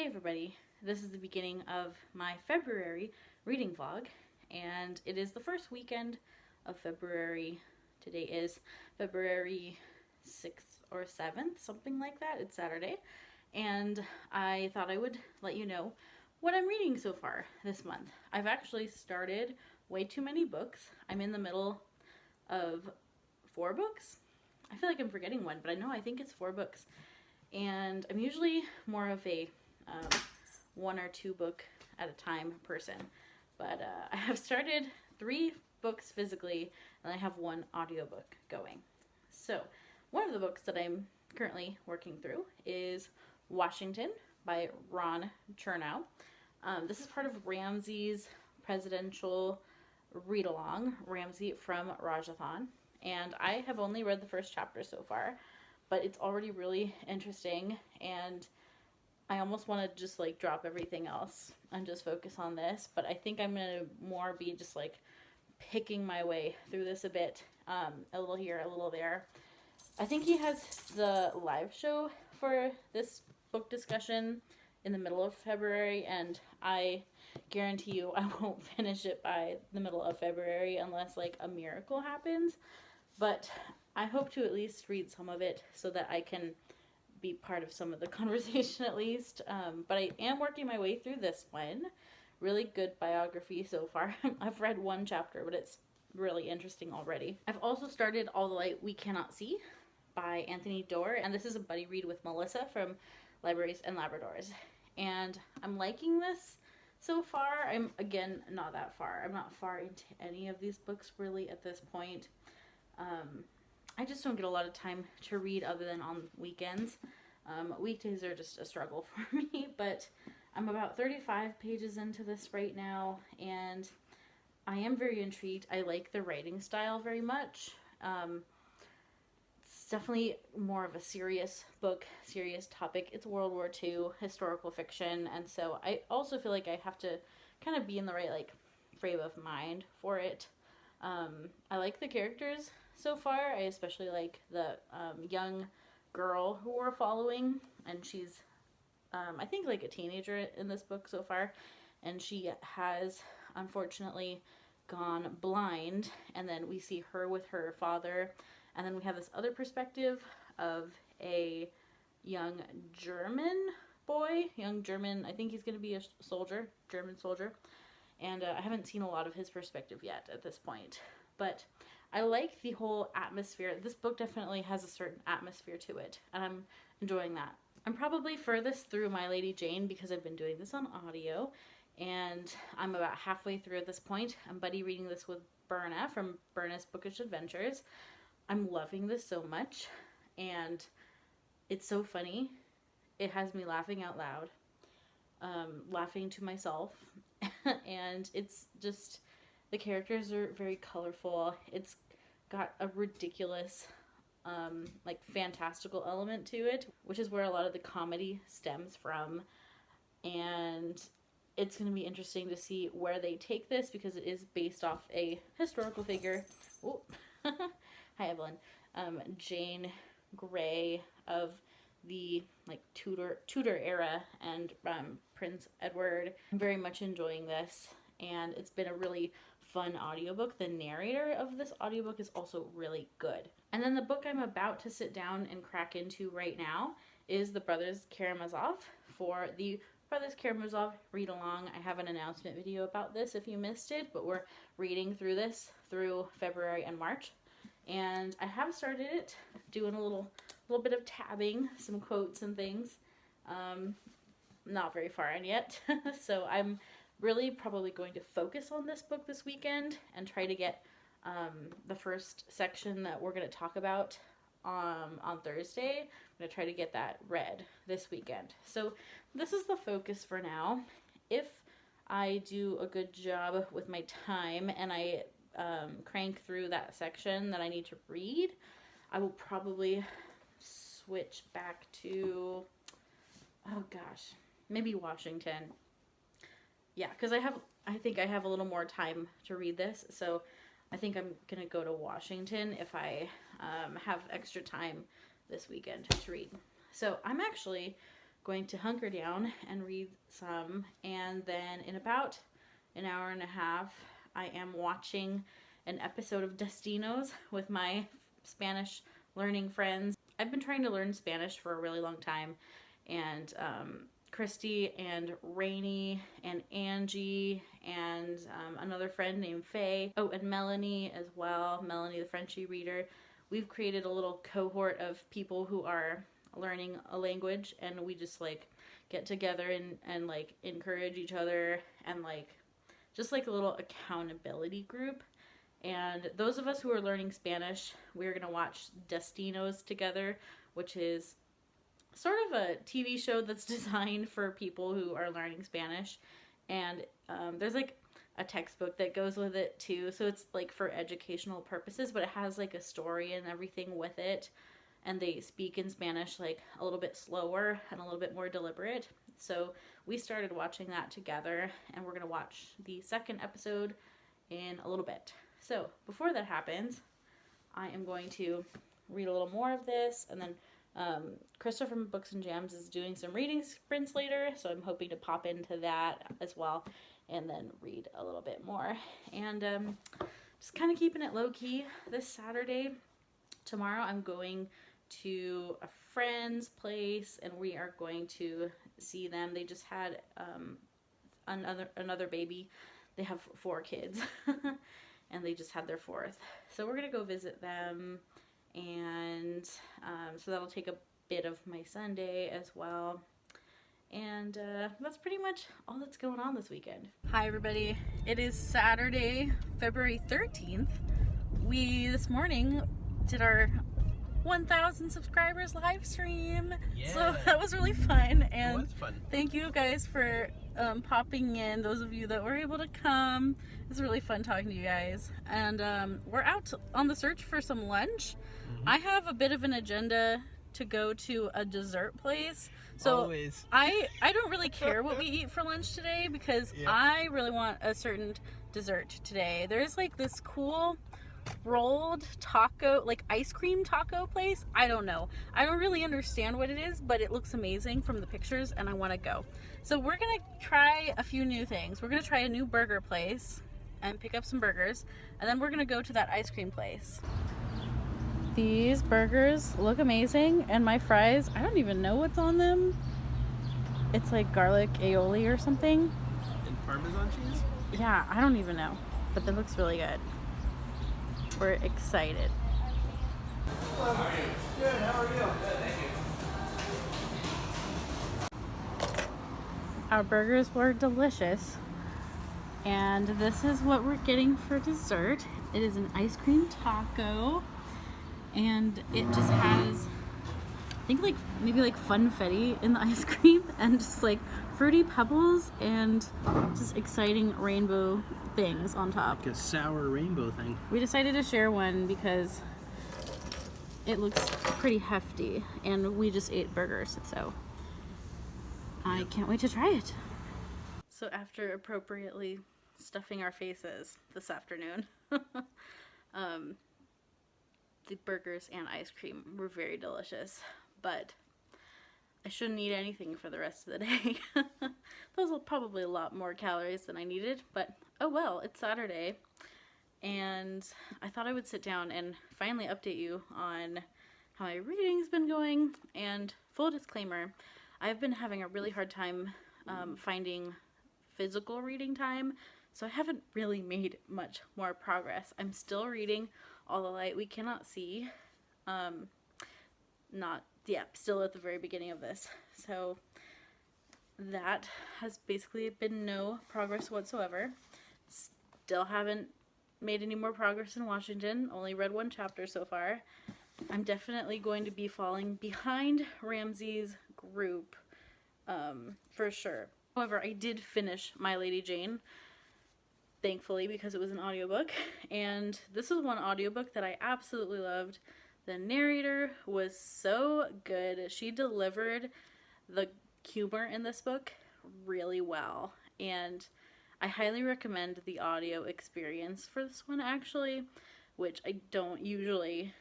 Hey everybody, this is the beginning of my February reading vlog, and it is the first weekend of February. Today is February 6th or 7th, something like that. It's Saturday, and I thought I would let you know what I'm reading so far this month. I've actually started way too many books. I'm in the middle of 4 books. I feel like I'm forgetting one, but I think it's 4 books. And I'm usually more of a 1 or 2 book at a time person, but I have started 3 books physically, and I have 1 audiobook going. So one of the books that I'm currently working through is Washington by Ron Chernow. This is part of Ramsey's presidential read-along, Ramsey from Rajathon, and I have only read the first chapter so far, but it's already really interesting, and I almost want to just like drop everything else and just focus on this, but I think I'm going to more be just like picking my way through this a bit, a little here, a little there. I think he has the live show for this book discussion in the middle of February, and I guarantee you I won't finish it by the middle of February unless like a miracle happens, but I hope to at least read some of it so that I can be part of some of the conversation at least, but I am working my way through this one. Really good biography so far. I've read 1 chapter, but it's really interesting already. I've also started All the Light We Cannot See by Anthony Doerr, and this is a buddy read with Melissa from Libraries and Labradors, and I'm liking this so far. I'm, again, not that far. I'm not far into any of these books really at this point. I just don't get a lot of time to read other than on weekends. Weekdays are just a struggle for me, but I'm about 35 pages into this right now, and I am very intrigued. I like the writing style very much. It's definitely more of a serious book, serious topic. It's World War II, historical fiction, and so I also feel like I have to kind of be in the right like frame of mind for it. I like the characters so far. I especially like the young girl who we're following, and she's I think like a teenager in this book so far, and she has unfortunately gone blind, and then we see her with her father, and then we have this other perspective of a young German boy, I think he's going to be a soldier, German soldier, and I haven't seen a lot of his perspective yet at this point, but I like the whole atmosphere. This book definitely has a certain atmosphere to it, and I'm enjoying that. I'm probably furthest through My Lady Jane because I've been doing this on audio, and I'm about halfway through at this point. I'm buddy reading this with Berna from Berna's Bookish Adventures. I'm loving this so much, and it's so funny. It has me laughing out loud, laughing to myself, and it's just, the characters are very colorful. It's got a ridiculous, like fantastical element to it, which is where a lot of the comedy stems from. And it's going to be interesting to see where they take this because it is based off a historical figure. Oh, hi Evelyn. Jane Grey of the like Tudor era, and Prince Edward. I'm very much enjoying this, and it's been a really fun audiobook. The narrator of this audiobook is also really good. And then the book I'm about to sit down and crack into right now is The Brothers Karamazov. For the Brothers Karamazov read-along, I have an announcement video about this if you missed it, but we're reading through this through February and March. And I have started it, doing a little bit of tabbing, some quotes and things. Not very far in yet, so I'm really probably going to focus on this book this weekend and try to get the first section that we're going to talk about on Thursday. I'm going to try to get that read this weekend. So this is the focus for now. If I do a good job with my time and I crank through that section that I need to read, I will probably switch back to, oh gosh, maybe Washington. Yeah, because I think I have a little more time to read this, so I think I'm going to go to Washington if I have extra time this weekend to read. So I'm actually going to hunker down and read some, and then in about an hour and a half, I am watching an episode of Destinos with my Spanish learning friends. I've been trying to learn Spanish for a really long time, and Christy and Rainey and Angie and another friend named Faye. Oh, and Melanie as well. Melanie, the Frenchy reader. We've created a little cohort of people who are learning a language, and we just like get together and like encourage each other, and like just like a little accountability group. And those of us who are learning Spanish, we're gonna watch Destinos together, which is sort of a TV show that's designed for people who are learning Spanish. And there's like a textbook that goes with it too, so it's like for educational purposes, but it has like a story and everything with it, and they speak in Spanish like a little bit slower and a little bit more deliberate. So we started watching that together, and we're gonna watch the second episode in a little bit. So before that happens, I am going to read a little more of this, and then Krista from Books and Jams is doing some reading sprints later, so I'm hoping to pop into that as well and then read a little bit more. And just kind of keeping it low-key this Saturday. Tomorrow I'm going to a friend's place, and we are going to see them. They just had another baby. They have 4 kids, and they just had their 4th. So we're going to go visit them, and so that'll take a bit of my Sunday as well. And that's pretty much all that's going on this weekend. Hi everybody, it is Saturday, February 13th. We this morning did our 1,000 subscribers live stream. Yeah. So that was really fun, and thank you guys for popping in, those of you that were able to come. It's really fun talking to you guys, and we're out on the search for some lunch. I have a bit of an agenda to go to a dessert place, so always. I don't really care what we eat for lunch today, because I really want a certain dessert today. There's like this cool rolled taco, like ice cream taco place. I don't know, I don't really understand what it is, but it looks amazing from the pictures, and I want to go. So we're gonna try a few new things. We're gonna try a new burger place and pick up some burgers, and then we're gonna go to that ice cream place. These burgers look amazing, and my fries, I don't even know what's on them. It's like garlic aioli or something. And Parmesan cheese? Yeah, I don't even know, but that looks really good. We're excited. Hello, how are you? Good, how are you? Good, thank you. Our burgers were delicious, and this is what we're getting for dessert. It is an ice cream taco, and it just has, I think, like maybe like funfetti in the ice cream, and just like fruity pebbles and just exciting rainbow things on top. Like a sour rainbow thing. We decided to share one because it looks pretty hefty, and we just ate burgers, so I can't wait to try it. So after appropriately stuffing our faces this afternoon, the burgers and ice cream were very delicious, but I shouldn't eat anything for the rest of the day. Those are probably a lot more calories than I needed, but oh well, it's Saturday, and I thought I would sit down and finally update you on how my reading's been going. And full disclaimer, I've been having a really hard time finding physical reading time, so I haven't really made much more progress. I'm still reading All the Light We Cannot See. Still at the very beginning of this. So that has basically been no progress whatsoever. Still haven't made any more progress in Washington. Only read 1 chapter so far. I'm definitely going to be falling behind Ramsey's group, for sure. However, I did finish My Lady Jane, thankfully, because it was an audiobook, and this is one audiobook that I absolutely loved. The narrator was so good. She delivered the humor in this book really well, and I highly recommend the audio experience for this one, actually, which I don't usually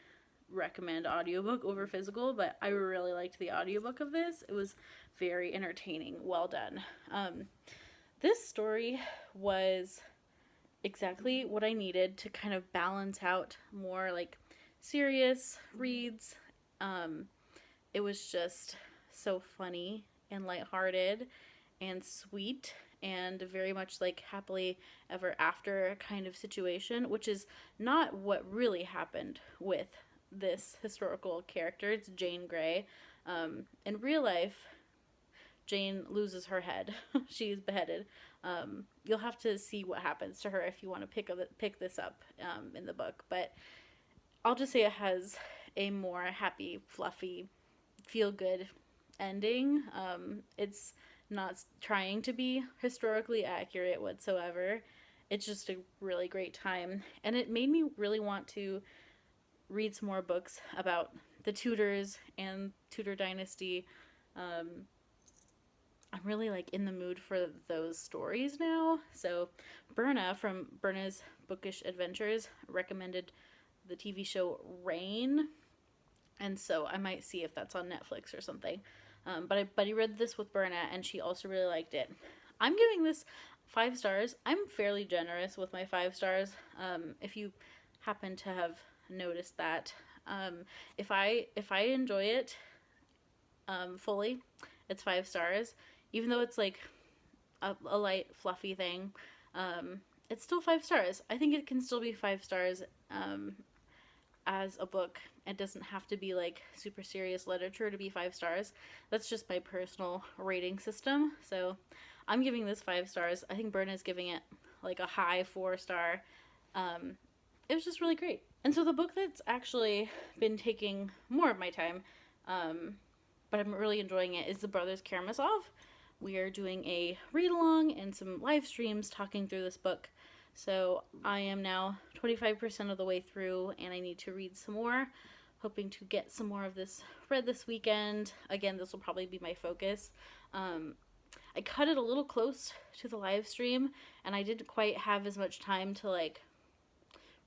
recommend audiobook over physical, but I really liked the audiobook of this. It was very entertaining. Well done. This story was exactly what I needed to kind of balance out more like serious reads. It was just so funny and lighthearted and sweet and very much like happily ever after kind of situation, which is not what really happened with this historical character. It's Jane Grey. In real life, Jane loses her head. She's beheaded. You'll have to see what happens to her if you want to pick this up in the book. But I'll just say it has a more happy, fluffy, feel-good ending. It's not trying to be historically accurate whatsoever. It's just a really great time. And it made me really want to read some more books about the Tudors and Tudor dynasty. I'm really like in the mood for those stories now. So Berna from Berna's Bookish Adventures recommended the TV show Rain. And so I might see if that's on Netflix or something. But I read this with Berna and she also really liked it. I'm giving this 5 stars. I'm fairly generous with my 5 stars. If you happen to have noticed that. If I enjoy it fully, it's 5 stars. Even though it's like a light, fluffy thing, it's still 5 stars. I think it can still be 5 stars as a book. It doesn't have to be like super serious literature to be 5 stars. That's just my personal rating system. So I'm giving this 5 stars. I think Berna's giving it like a high 4 star. It was just really great. And so the book that's actually been taking more of my time, but I'm really enjoying it, is The Brothers Karamazov. We are doing a read-along and some live streams talking through this book. So I am now 25% of the way through, and I need to read some more. Hoping to get some more of this read this weekend. Again, this will probably be my focus. I cut it a little close to the live stream, and I didn't quite have as much time to like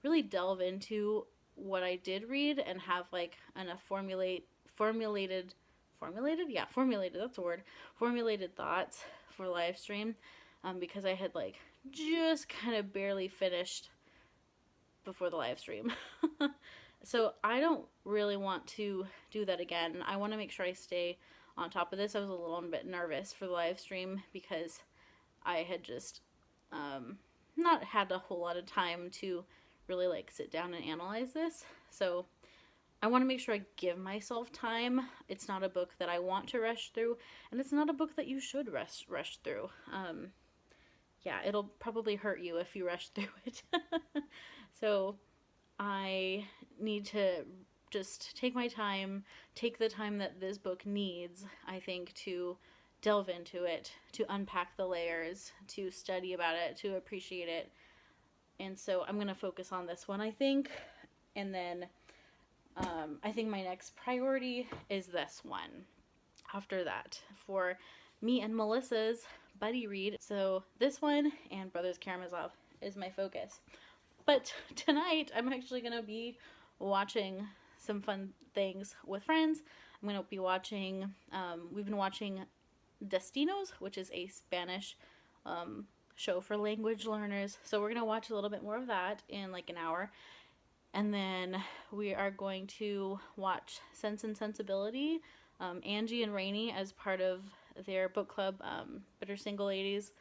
really delve into what I did read and have like enough formulated thoughts for live stream, because I had like just kind of barely finished before the live stream. So I don't really want to do that again. I want to make sure I stay on top of this. I was a little bit nervous for the live stream because I had just not had a whole lot of time to really like sit down and analyze this. So I want to make sure I give myself time. It's not a book that I want to rush through, and it's not a book that you should rush through. Yeah, it'll probably hurt you if you rush through it. So I need to just take my time, take the time that this book needs, I think, to delve into it, to unpack the layers, to study about it, to appreciate it. And so I'm going to focus on this one, I think. And then I think my next priority is this one after that for me and Melissa's buddy read. So this one and Brothers Karamazov is my focus. But tonight I'm actually going to be watching some fun things with friends. I'm going to be watching, we've been watching Destinos, which is a Spanish show for language learners. So we're going to watch a little bit more of that in like an hour. And then we are going to watch Sense and Sensibility. Angie and Rainey, as part of their book club, Bitter Single Ladies,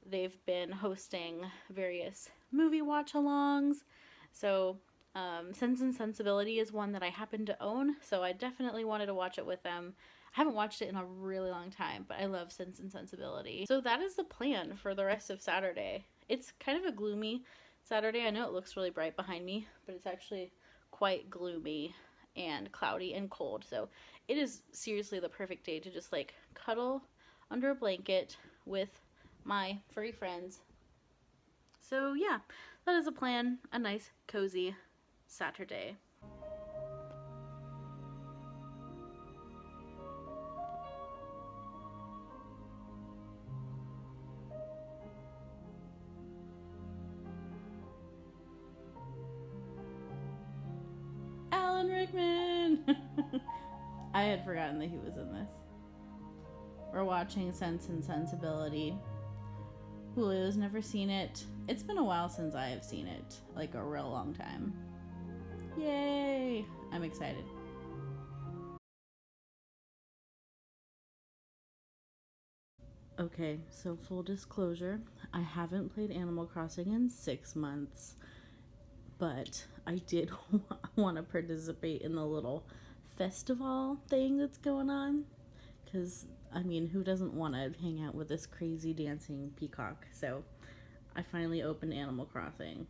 they've been hosting various movie watch-alongs. So Sense and Sensibility is one that I happen to own, so I definitely wanted to watch it with them. I haven't watched it in a really long time, but I love Sense and Sensibility. So that is the plan for the rest of Saturday. It's kind of a gloomy Saturday. I know it looks really bright behind me, but it's actually quite gloomy and cloudy and cold. So it is seriously the perfect day to just like cuddle under a blanket with my furry friends. So yeah, that is a plan. A nice, cozy Saturday. I had forgotten that he was in this. We're watching Sense and Sensibility. Julio's never seen it. It's been a while since I have seen it. Like a real long time. Yay! I'm excited. Okay, so full disclosure, I haven't played Animal Crossing in 6 months, but I did want to participate in the little festival thing that's going on, because, I mean, who doesn't want to hang out with this crazy dancing peacock? So I finally opened Animal Crossing.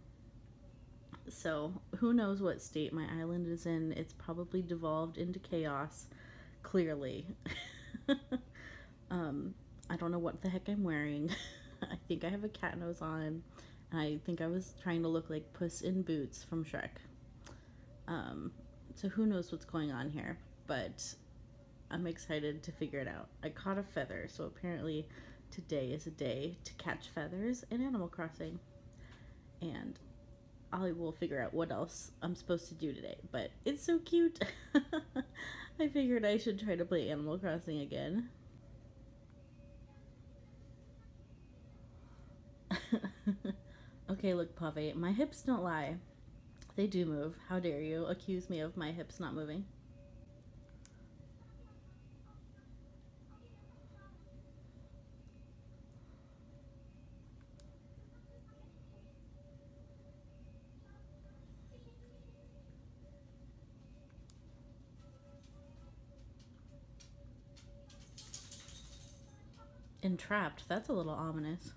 So who knows what state my island is in. It's probably devolved into chaos, clearly. I don't know what the heck I'm wearing. I think I have a cat nose on. I think I was trying to look like Puss in Boots from Shrek. So who knows what's going on here, but I'm excited to figure it out. I caught a feather, so apparently today is a day to catch feathers in Animal Crossing. And I will figure out what else I'm supposed to do today, but it's so cute. I figured I should try to play Animal Crossing again. Okay, look, Pave, my hips don't lie. They do move. How dare you accuse me of my hips not moving? Entrapped, that's a little ominous.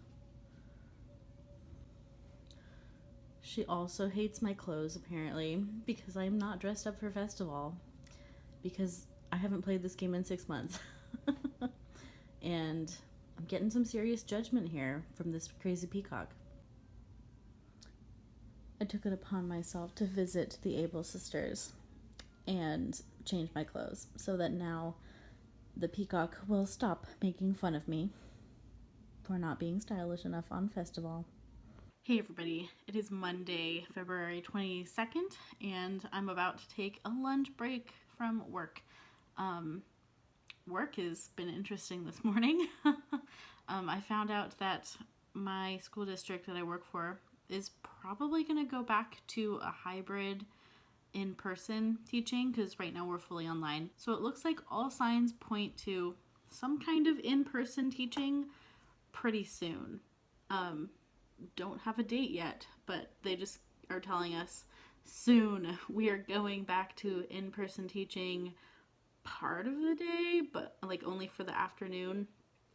She also hates my clothes, apparently, because I'm not dressed up for festival. Because I haven't played this game in 6 months. And I'm getting some serious judgment here from this crazy peacock. I took it upon myself to visit the Able sisters and change my clothes so that now the peacock will stop making fun of me for not being stylish enough on festival. Hey everybody, it is Monday, February 22nd, and I'm about to take a lunch break from work. Work has been interesting this morning. I found out that my school district that I work for is probably going to go back to a hybrid in-person teaching, because right now we're fully online. So it looks like all signs point to some kind of in-person teaching pretty soon. Don't have a date yet, but they just are telling us soon we are going back to in-person teaching part of the day, but like only for the afternoon,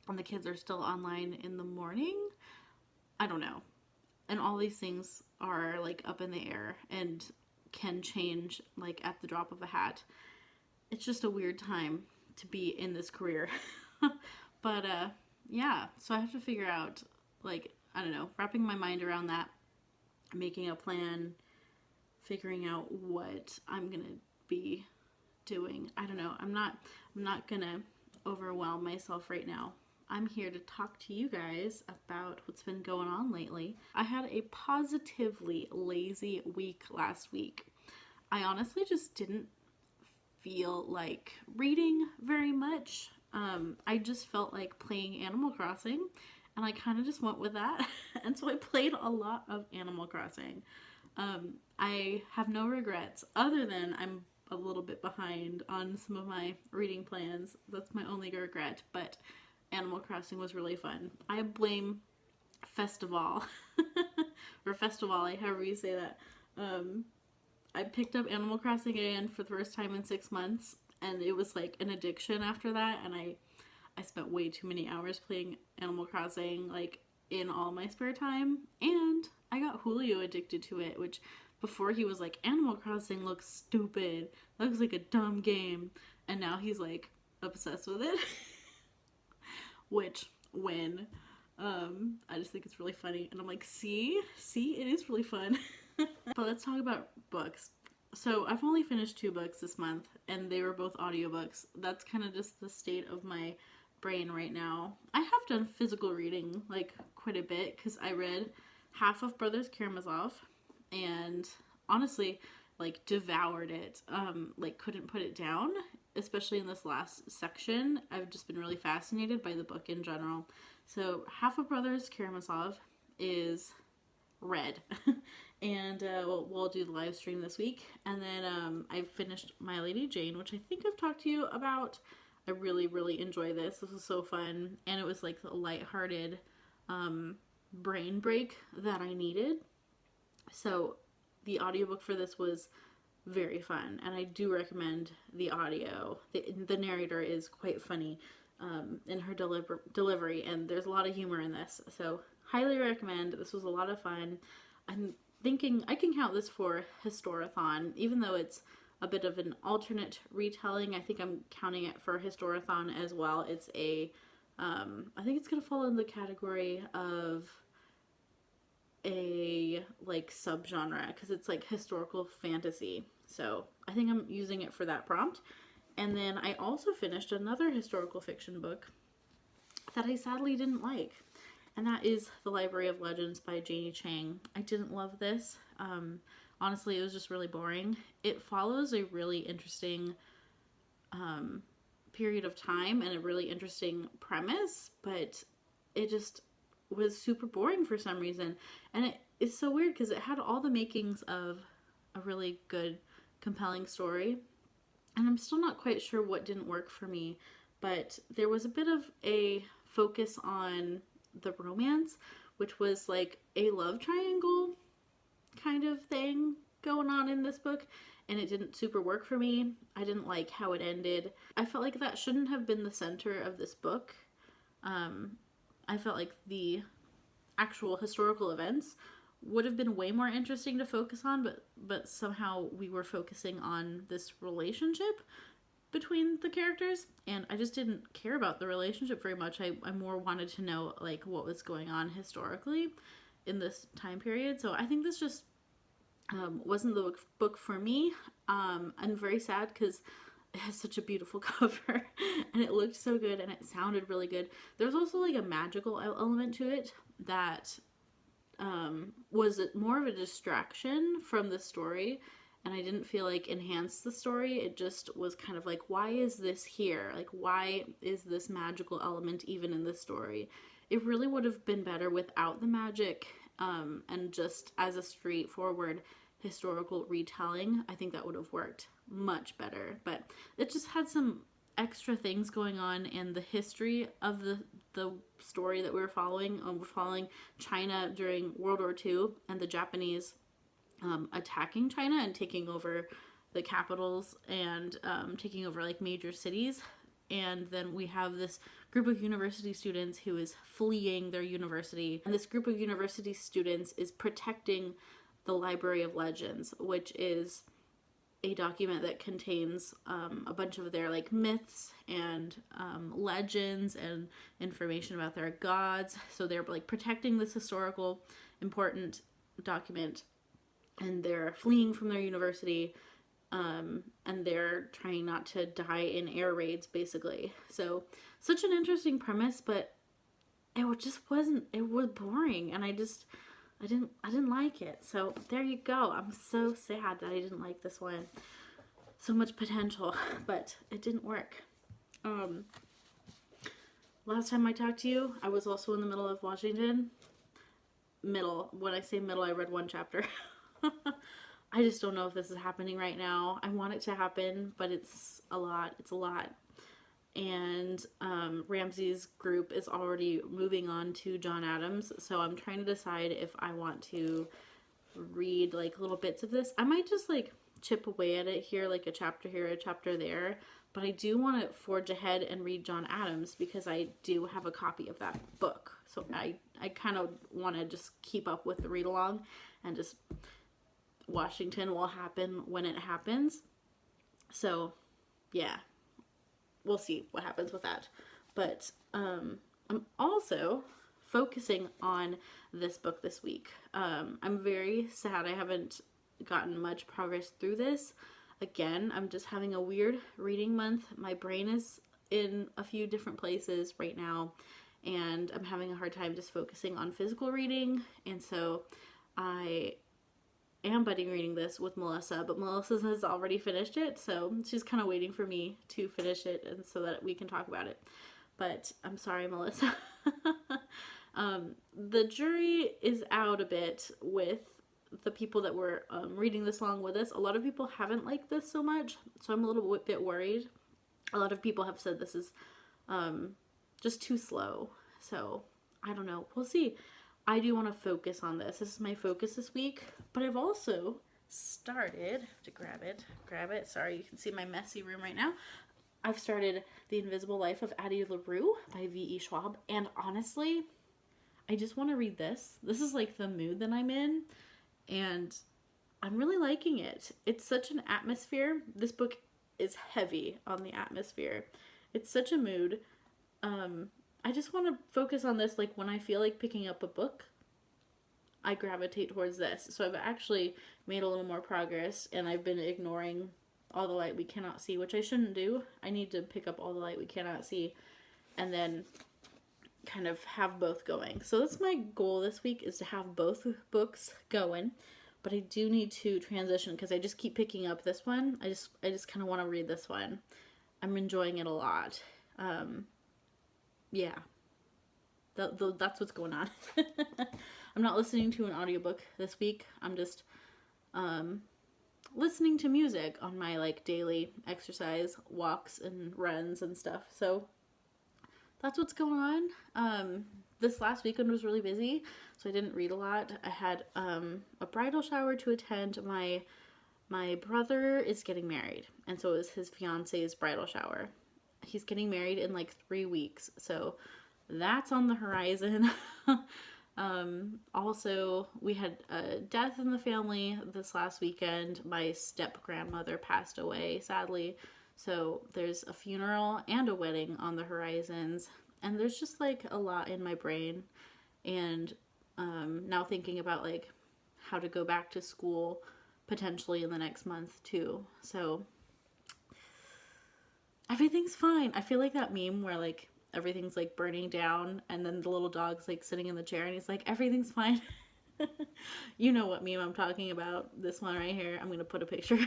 and the kids are still online in the morning. I don't know. And all these things are like up in the air and can change like at the drop of a hat. It's just a weird time to be in this career. But yeah, so I have to figure out, like, I don't know, wrapping my mind around that, making a plan, figuring out what I'm gonna be doing. I don't know. I'm not gonna overwhelm myself right now. I'm here to talk to you guys about what's been going on lately. I had a positively lazy week last week. I honestly just didn't feel like reading very much. I just felt like playing Animal Crossing, and I kind of just went with that. And so I played a lot of Animal Crossing. I have no regrets other than I'm a little bit behind on some of my reading plans. That's my only regret, but Animal Crossing was really fun. I blame Festival, or Festivale, however you say that. I picked up Animal Crossing again for the first time in 6 months, and it was like an addiction after that, and I spent way too many hours playing Animal Crossing, like, in all my spare time, and I got Julio addicted to it, which before he was like, Animal Crossing looks stupid, looks like a dumb game, and now he's like obsessed with it. Which, when, I just think it's really funny, and I'm like, see, it is really fun. But let's talk about books. So I've only finished 2 books this month, and they were both audiobooks. That's kind of just the state of my brain right now. I have done physical reading, like, quite a bit, because I read half of Brothers Karamazov, and honestly, like, devoured it. Like, couldn't put it down. especially in this last section. I've just been really fascinated by the book in general. So Half of Brothers Karamazov is read. And we'll do the live stream this week. And then I finished My Lady Jane, which I think I've talked to you about. I really, really enjoy this. This was so fun. And it was like a lighthearted brain break that I needed. So the audiobook for this was very fun. And I do recommend the audio. The narrator is quite funny in her delivery. And there's a lot of humor in this. So highly recommend. This was a lot of fun. I'm thinking I can count this for Historathon, even though it's a bit of an alternate retelling. I think I'm counting it for Historathon as well. It's a, I think it's going to fall in the category of a, like, subgenre, because it's, like, historical fantasy. So I think I'm using it for that prompt. And then I also finished another historical fiction book that I sadly didn't like. And that is The Library of Legends by Janie Chang. I didn't love this. Honestly, it was just really boring. It follows a really interesting period of time and a really interesting premise, but it just was super boring for some reason. And it's so weird because it had all the makings of a really good, compelling story. And I'm still not quite sure what didn't work for me, but there was a bit of a focus on the romance, which was like a love triangle kind of thing going on in this book, and it didn't super work for me. I didn't like how it ended. I felt like that shouldn't have been the center of this book. I felt like the actual historical events would have been way more interesting to focus on, but somehow we were focusing on this relationship between the characters, and I just didn't care about the relationship very much. I more wanted to know, like, what was going on historically in this time period. So I think this just wasn't the book for me. I'm very sad because it has such a beautiful cover and it looked so good and it sounded really good. There's also like a magical element to it that was more of a distraction from the story, and I didn't feel like enhanced the story. It just was kind of like, why is this here? Like, why is this magical element even in this story? It really would have been better without the magic, and just as a straightforward historical retelling. I think that would have worked much better, but it just had some extra things going on in the history of the story that we were following. We're following China during World War II and the Japanese attacking China and taking over the capitals and taking over like major cities. And then we have this group of university students who is fleeing their university. And this group of university students is protecting the Library of Legends, which is a document that contains a bunch of their like myths and legends and information about their gods. So they're like protecting this historical important document, and they're fleeing from their university, and they're trying not to die in air raids, basically. So such an interesting premise, but it just wasn't, it was boring, and I didn't like it. So there you go. I'm so sad that I didn't like this one. So much potential, but it didn't work. Last time I talked to you, I was also in the middle of Washington. When I say middle, I read one chapter. I just don't know if this is happening right now. I want it to happen, but it's a lot. It's a lot. And Ramsey's group is already moving on to John Adams, so I'm trying to decide if I want to read like little bits of this. I might just like chip away at it here, like a chapter here, a chapter there, but I do want to forge ahead and read John Adams because I do have a copy of that book. So I kind of want to just keep up with the read along, and just Washington will happen when it happens. So yeah, we'll see what happens with that. But I'm also focusing on this book this week. I'm very sad I haven't gotten much progress through this. Again, I'm just having a weird reading month. My brain is in a few different places right now, and I'm having a hard time just focusing on physical reading. And so I am buddy reading this with Melissa, but Melissa has already finished it, so she's kind of waiting for me to finish it and so that we can talk about it. But I'm sorry, Melissa. The jury is out a bit with the people that were reading this along with us. A lot of people haven't liked this so much, so I'm a little bit worried. A lot of people have said this is just too slow, so I don't know. We'll see. I do want to focus on this. This is my focus this week, but I've also started, I have to grab it. Sorry, you can see my messy room right now. I've started The Invisible Life of Addie LaRue by V.E. Schwab, and honestly, I just want to read this. This is like the mood that I'm in, and I'm really liking it. It's such an atmosphere. This book is heavy on the atmosphere. It's such a mood. I just want to focus on this. Like, when I feel like picking up a book, I gravitate towards this. So I've actually made a little more progress, and I've been ignoring All the Light We Cannot See, which I shouldn't do. I need to pick up All the Light We Cannot See and then kind of have both going. So that's my goal this week, is to have both books going. But I do need to transition because I just keep picking up this one. I just kind of want to read this one. I'm enjoying it a lot. Yeah. That's what's going on. I'm not listening to an audiobook this week. I'm just listening to music on my like daily exercise walks and runs and stuff. So that's what's going on. This last weekend was really busy, so I didn't read a lot. I had a bridal shower to attend. My brother is getting married, and so is his fiance's bridal shower. He's getting married in like 3 weeks, so that's on the horizon. Also, we had a death in the family this last weekend. My step-grandmother passed away, sadly, so there's a funeral and a wedding on the horizons, and there's just like a lot in my brain, and now thinking about like how to go back to school potentially in the next month too. So everything's fine. I feel like that meme where like everything's like burning down and then the little dog's like sitting in the chair and he's like, everything's fine. You know what meme I'm talking about. This one right here. I'm going to put a picture.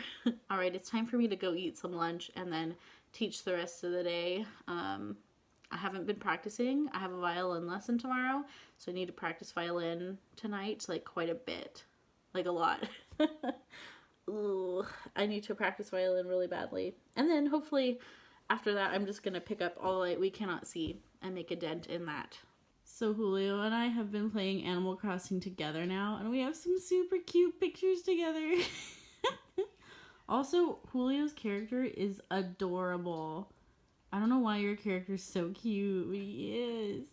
All right, it's time for me to go eat some lunch and then teach the rest of the day. I haven't been practicing. I have a violin lesson tomorrow, so I need to practice violin tonight, like quite a bit. Like a lot. Ooh, I need to practice violin really badly. And then hopefully after that, I'm just going to pick up All the Light We Cannot See and make a dent in that. So Julio and I have been playing Animal Crossing together now, and we have some super cute pictures together. Also, Julio's character is adorable. I don't know why your character's so cute, but he is.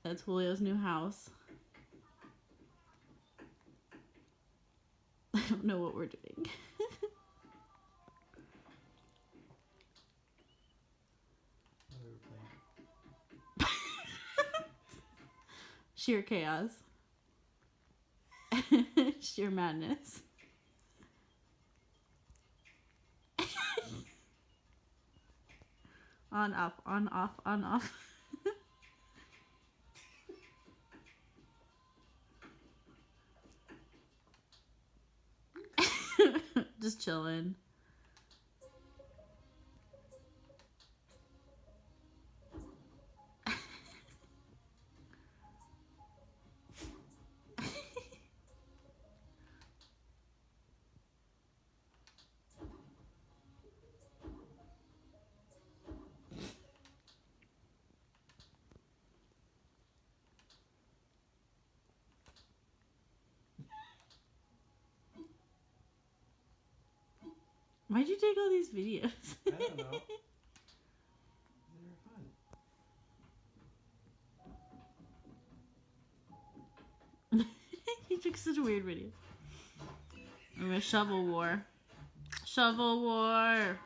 That's Julio's new house. I don't know what we're doing. Sheer chaos. Sheer madness. On, off, on, off, on, off. Just chilling. Why'd you take all these videos? I don't know. They're fun. He took such a weird video. I'm a shovel war. Shovel war.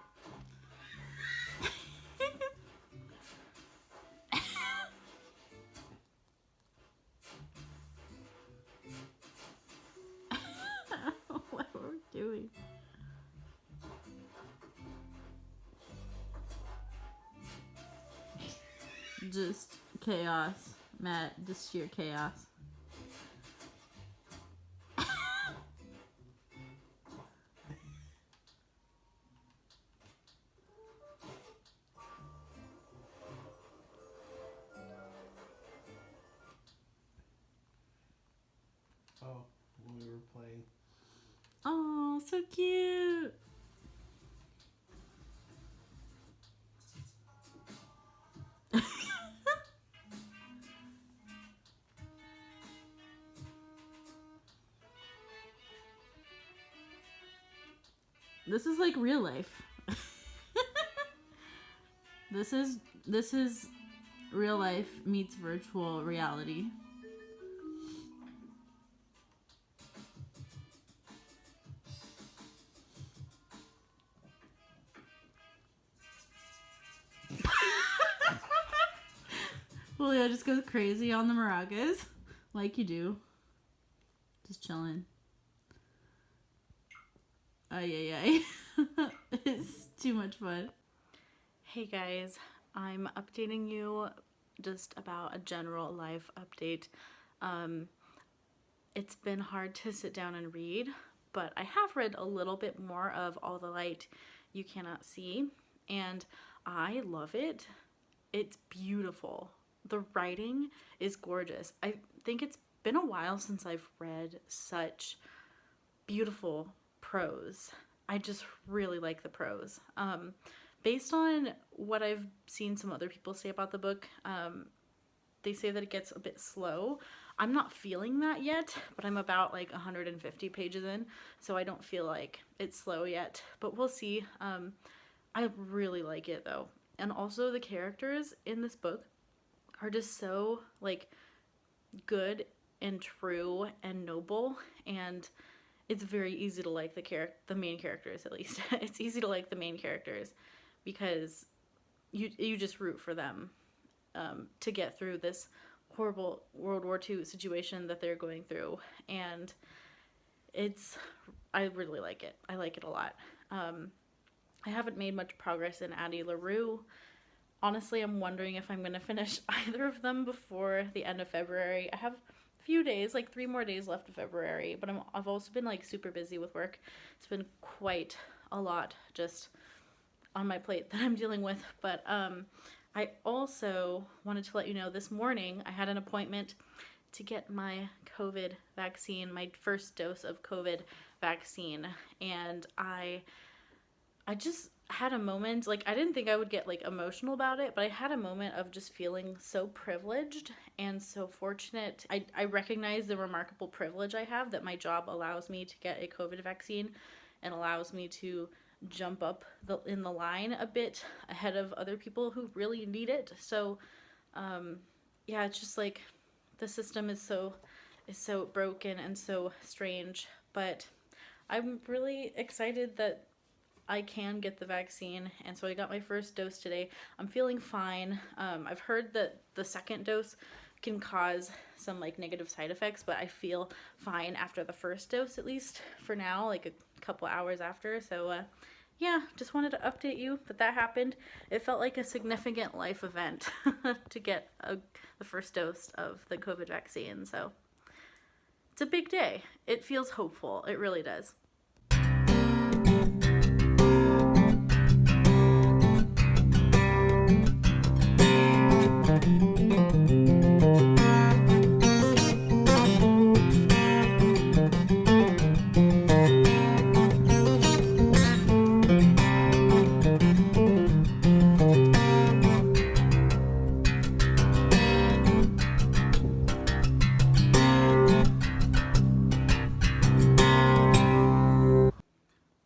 What are we doing? Just chaos, Matt. Just sheer chaos. playing. Oh, so cute. This is like real life. This is real life meets virtual reality. Julio just goes crazy on the maracas, like you do. Just chilling. Ay. It's too much fun. Hey guys, I'm updating you just about a general life update. It's been hard to sit down and read, but I have read a little bit more of All the Light You Cannot See, and I love it. It's beautiful. The writing is gorgeous. I think it's been a while since I've read such beautiful prose. I just really like the prose. Based on what I've seen some other people say about the book, they say that it gets a bit slow. I'm not feeling that yet, but I'm about like 150 pages in, so I don't feel like it's slow yet, but we'll see. I really like it though. And also the characters in this book are just so like good and true and noble, and it's very easy to like the main characters, at least. It's easy to like the main characters because you just root for them to get through this horrible World War II situation that they're going through, and I really like it. I like it a lot. I haven't made much progress in Addie LaRue. Honestly, I'm wondering if I'm going to finish either of them before the end of February. I have a few days, like 3 more days left of February, but I've also been like super busy with work. It's been quite a lot just on my plate that I'm dealing with, but I also wanted to let you know this morning I had an appointment to get my COVID vaccine, my first dose of COVID vaccine, and I just had a moment, like I didn't think I would get like emotional about it, but I had a moment of just feeling so privileged and so fortunate. I recognize the remarkable privilege I have that my job allows me to get a COVID vaccine and allows me to jump up in the line a bit ahead of other people who really need it. So yeah, it's just like the system is so broken and so strange, but I'm really excited that I can get the vaccine, and so I got my first dose today. I'm feeling fine. I've heard that the second dose can cause some like negative side effects, but I feel fine after the first dose, at least for now, like a couple hours after. So yeah, just wanted to update you that happened. It felt like a significant life event to get the first dose of the COVID vaccine. So it's a big day. It feels hopeful. It really does.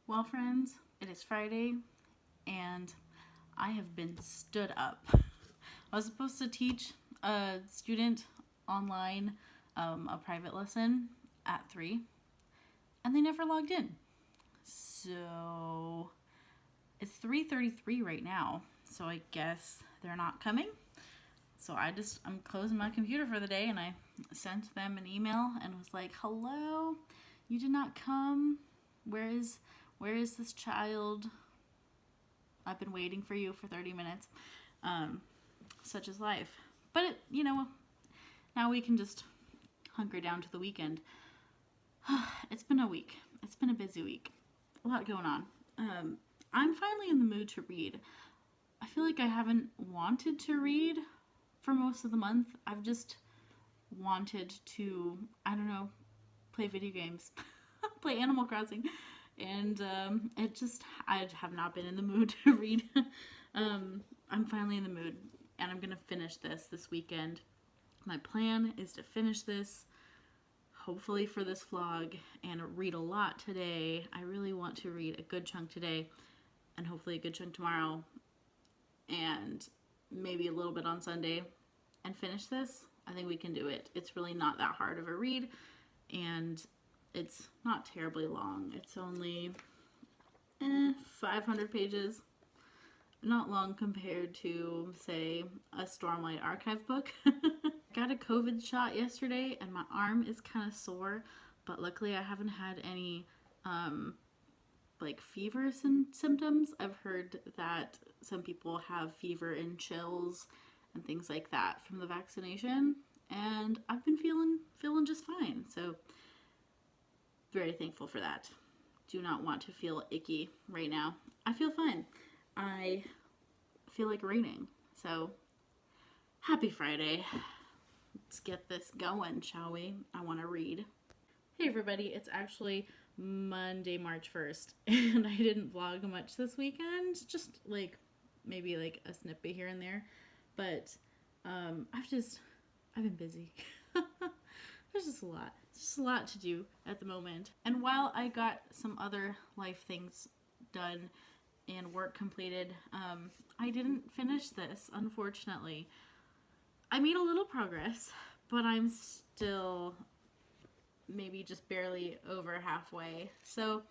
Well, friends, it is Friday, and I have been stood up. I was supposed to teach a student online a private lesson at 3, and they never logged in. So it's 3:33 right now, so I guess they're not coming. So I'm closing my computer for the day, and I sent them an email and was like, hello, you did not come. Where is this child? I've been waiting for you for 30 minutes. Such is life. But, now we can just hunker down to the weekend. It's been a week. It's been a busy week. A lot going on. I'm finally in the mood to read. I feel like I haven't wanted to read for most of the month. I've just wanted to, play video games. play Animal Crossing. And I have not been in the mood to read. I'm finally in the mood, and I'm going to finish this weekend. My plan is to finish this, hopefully for this vlog, and read a lot today. I really want to read a good chunk today, and hopefully a good chunk tomorrow, and maybe a little bit on Sunday, and finish this. I think we can do it. It's really not that hard of a read, and it's not terribly long. It's only 500 pages. Not long compared to, say, a Stormlight Archive book. Got a COVID shot yesterday, and my arm is kind of sore, but luckily I haven't had any like fever symptoms. I've heard that some people have fever and chills and things like that from the vaccination, and I've been feeling just fine. So very thankful for that. Do not want to feel icky right now. I feel fine. I feel like raining. So happy Friday. Let's get this going, shall we? I want to read. Hey everybody, it's actually Monday, March 1st, and I didn't vlog much this weekend. Just like maybe like a snippet here and there, but I've been busy. There's just a lot to do at the moment. And while I got some other life things done and work completed, I didn't finish this, unfortunately. I made a little progress, but I'm still maybe just barely over halfway. So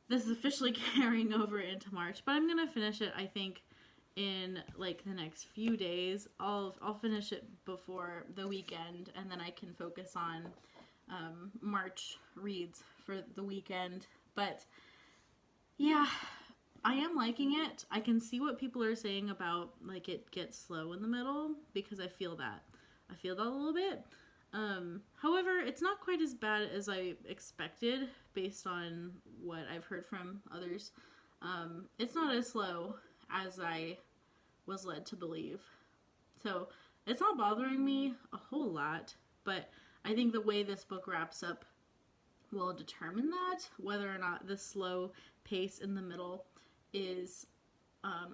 this is officially carrying over into March, but I'm gonna finish it, I think, in like the next few days. I'll finish it before the weekend, and then I can focus on March reads for the weekend. But yeah, I am liking it. I can see what people are saying about like it gets slow in the middle, because I feel that a little bit. However, it's not quite as bad as I expected based on what I've heard from others. It's not as slow as I was led to believe. So it's not bothering me a whole lot, but I think the way this book wraps up will determine that, whether or not the slow pace in the middle is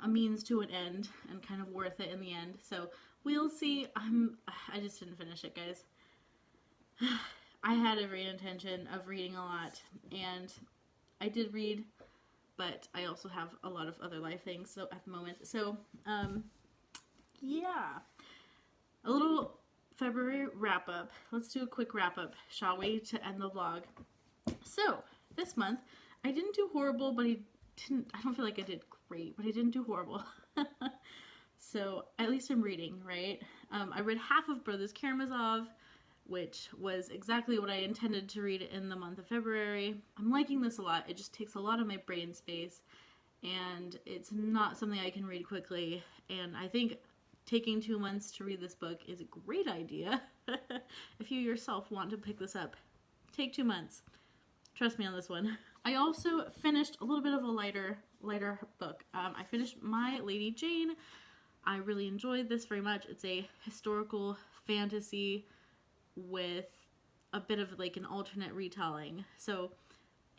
a means to an end and kind of worth it in the end. So we'll see. I just didn't finish it, guys. I had every intention of reading a lot, and I did read, but I also have a lot of other life things so at the moment. So yeah, a little February wrap up. Let's do a quick wrap up, shall we, to end the vlog. So this month I didn't do horrible, but I don't feel like I did great, but I didn't do horrible. So at least I'm reading, right? I read half of Brothers Karamazov, which was exactly what I intended to read in the month of February. I'm liking this a lot. It just takes a lot of my brain space, and it's not something I can read quickly. And I think taking 2 months to read this book is a great idea. If you yourself want to pick this up, take 2 months. Trust me on this one. I also finished a little bit of a lighter book. I finished My Lady Jane. I really enjoyed this very much. It's a historical fantasy with a bit of like an alternate retelling. So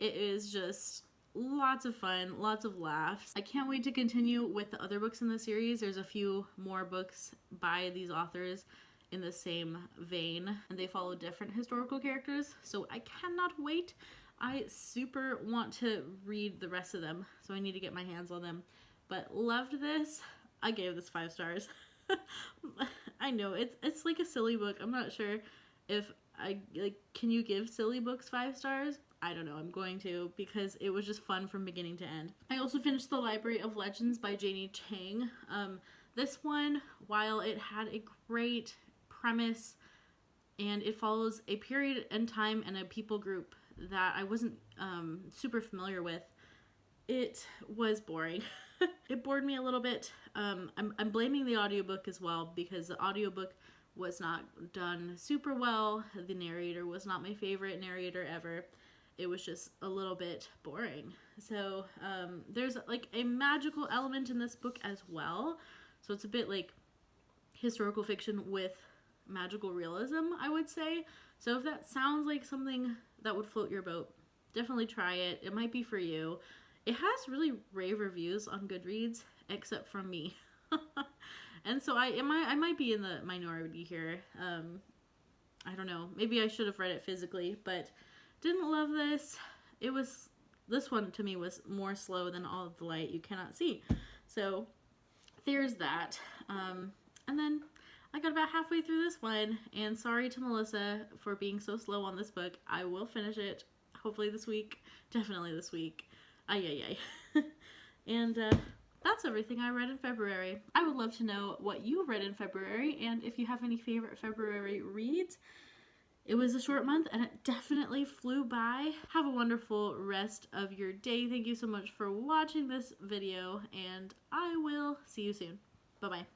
it is just lots of fun, lots of laughs. I can't wait to continue with the other books in the series. There's a few more books by these authors in the same vein, and they follow different historical characters, so I cannot wait. I super want to read the rest of them, so I need to get my hands on them. But loved this. I gave this 5 stars. I know it's like a silly book. I'm not sure if can you give silly books 5 stars? I don't know. I'm going to, because it was just fun from beginning to end. I also finished The Library of Legends by Janie Chang. This one, while it had a great premise and it follows a period in time and a people group that I wasn't super familiar with, it was boring. It bored me a little bit. I'm blaming the audiobook as well, because the audiobook was not done super well. The narrator was not my favorite narrator ever. It was just a little bit boring. So there's like a magical element in this book as well. So it's a bit like historical fiction with magical realism, I would say. So if that sounds like something that would float your boat, definitely try it. It might be for you. It has really rave reviews on Goodreads, except from me. And so I might be in the minority here. I don't know. Maybe I should have read it physically, but didn't love this. This one to me was more slow than All of the Light You Cannot See. So there's that. And then I got about halfway through this one, and sorry to Melissa for being so slow on this book. I will finish it, hopefully this week. Definitely this week. Ay. And that's everything I read in February. I would love to know what you read in February, and if you have any favorite February reads. It was a short month, and it definitely flew by. Have a wonderful rest of your day. Thank you so much for watching this video, and I will see you soon. Bye-bye.